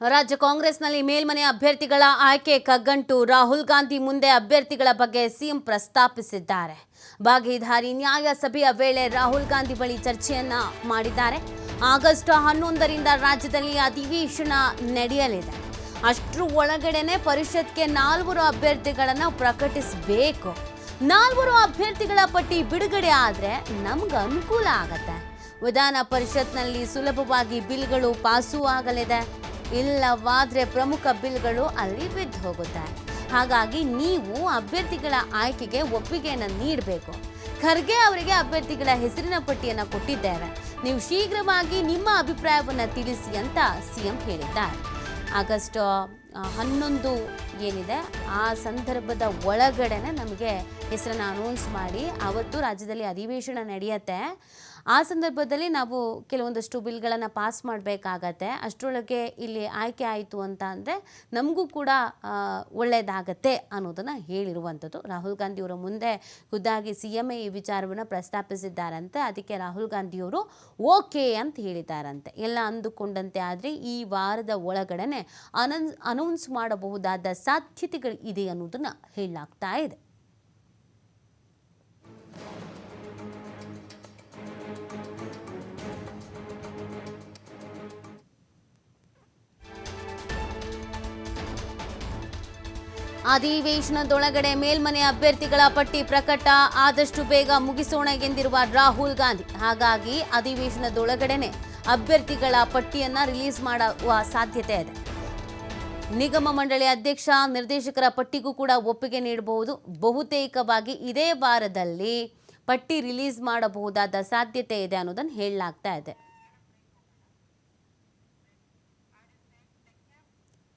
ರಾಜ್ಯ ಕಾಂಗ್ರೆಸ್ನಲ್ಲಿ ಮೇಲ್ಮನೆ ಅಭ್ಯರ್ಥಿಗಳ ಆಯ್ಕೆ ಕಗ್ಗಂಟು. ರಾಹುಲ್ ಗಾಂಧಿ ಮುಂದೆ ಅಭ್ಯರ್ಥಿಗಳ ಬಗ್ಗೆ ಸಿಎಂ ಪ್ರಸ್ತಾಪಿಸಿದ್ದಾರೆ. ಭಾಗೀದಾರಿ ನ್ಯಾಯ ಸಭೆಯ ವೇಳೆ ರಾಹುಲ್ ಗಾಂಧಿ ಬಳಿ ಚರ್ಚೆಯನ್ನ ಮಾಡಿದ್ದಾರೆ. ಆಗಸ್ಟ್ 11ರಿಂದ ರಾಜ್ಯದಲ್ಲಿ ಅಧಿವೇಶನ ನಡೆಯಲಿದೆ. ಅಷ್ಟರ ಒಳಗಡೆನೆ ಪರಿಷತ್ಗೆ 4 ಅಭ್ಯರ್ಥಿಗಳನ್ನು ಪ್ರಕಟಿಸಬೇಕು. 4 ಅಭ್ಯರ್ಥಿಗಳ ಪಟ್ಟಿ ಬಿಡುಗಡೆ ಆದರೆ ನಮ್ಗೆ ಅನುಕೂಲ ಆಗತ್ತೆ. ವಿಧಾನ ಪರಿಷತ್ನಲ್ಲಿ ಸುಲಭವಾಗಿ ಬಿಲ್ಗಳು ಪಾಸು ಆಗಲಿದೆ. ಇಲ್ಲವಾದರೆ ಪ್ರಮುಖ ಬಿಲ್ಗಳು ಅಲ್ಲಿ ಬಿದ್ದು ಹೋಗುತ್ತೆ. ಹಾಗಾಗಿ ನೀವು ಅಭ್ಯರ್ಥಿಗಳ ಆಯ್ಕೆಗೆ ಒಪ್ಪಿಗೆಯನ್ನು ನೀಡಬೇಕು. ಖರ್ಗೆ ಅವರಿಗೆ ಅಭ್ಯರ್ಥಿಗಳ ಹೆಸರಿನ ಪಟ್ಟಿಯನ್ನು ಕೊಟ್ಟಿದ್ದೇವೆ. ನೀವು ಶೀಘ್ರವಾಗಿ ನಿಮ್ಮ ಅಭಿಪ್ರಾಯವನ್ನು ತಿಳಿಸಿ ಅಂತ ಸಿಎಂ ಹೇಳಿದ್ದಾರೆ. ಆಗಸ್ಟ್ 11 ಏನಿದೆ ಆ ಸಂದರ್ಭದ ಒಳಗಡೆನೆ ನಮಗೆ ಹೆಸರನ್ನು ಅನೌನ್ಸ್ ಮಾಡಿ ಅವತ್ತು ರಾಜ್ಯದಲ್ಲಿ ಅಧಿವೇಶನ ನಡೆಯುತ್ತೆ. ಆ ಸಂದರ್ಭದಲ್ಲಿ ನಾವು ಕೆಲವೊಂದಷ್ಟು ಬಿಲ್ಗಳನ್ನು ಪಾಸ್ ಮಾಡಬೇಕಾಗತ್ತೆ. ಅಷ್ಟರೊಳಗೆ ಇಲ್ಲಿ ಆಯ್ಕೆ ಆಯಿತು ಅಂತ ಅಂದರೆ ನಮಗೂ ಕೂಡ ಒಳ್ಳೆಯದಾಗತ್ತೆ ಅನ್ನೋದನ್ನು ಹೇಳಿರುವಂಥದ್ದು. ರಾಹುಲ್ ಗಾಂಧಿಯವರ ಮುಂದೆ ಖುದ್ದಾಗಿ ಸಿಎಂ ಈ ವಿಚಾರವನ್ನು ಪ್ರಸ್ತಾಪಿಸಿದ್ದಾರಂತೆ. ಅದಕ್ಕೆ ರಾಹುಲ್ ಗಾಂಧಿಯವರು ಓಕೆ ಅಂತ ಹೇಳಿದ್ದಾರಂತೆ. ಎಲ್ಲ ಅಂದುಕೊಂಡಂತೆ ಆದರೆ ಈ ವಾರದ ಒಳಗಡೆ ಅನೌನ್ಸ್ ಮಾಡಬಹುದಾದ ಸಾಧ್ಯತೆಗಳು ಇದೆ ಅನ್ನೋದನ್ನು ಹೇಳಲಾಗ್ತಾ ಇದೆ. ಅಧಿವೇಶನದೊಳಗಡೆ ಮೇಲ್ಮನೆ ಅಭ್ಯರ್ಥಿಗಳ ಪಟ್ಟಿ ಪ್ರಕಟ ಆದಷ್ಟು ಬೇಗ ಮುಗಿಸೋಣ ಎಂದಿರುವ ರಾಹುಲ್ ಗಾಂಧಿ. ಹಾಗಾಗಿ ಅಧಿವೇಶನದೊಳಗಡೆನೆ ಅಭ್ಯರ್ಥಿಗಳ ಪಟ್ಟಿಯನ್ನು ರಿಲೀಸ್ ಮಾಡುವ ಸಾಧ್ಯತೆ ಇದೆ. ನಿಗಮ ಮಂಡಳಿ ಅಧ್ಯಕ್ಷ ನಿರ್ದೇಶಕರ ಪಟ್ಟಿಗೂ ಕೂಡ ಒಪ್ಪಿಗೆ ನೀಡಬಹುದು. ಬಹುತೇಕವಾಗಿ ಇದೇ ವಾರದಲ್ಲಿ ಪಟ್ಟಿ ರಿಲೀಸ್ ಮಾಡಬಹುದಾದ ಸಾಧ್ಯತೆ ಇದೆ ಅನ್ನೋದನ್ನು ಹೇಳಲಾಗ್ತಾ ಇದೆ.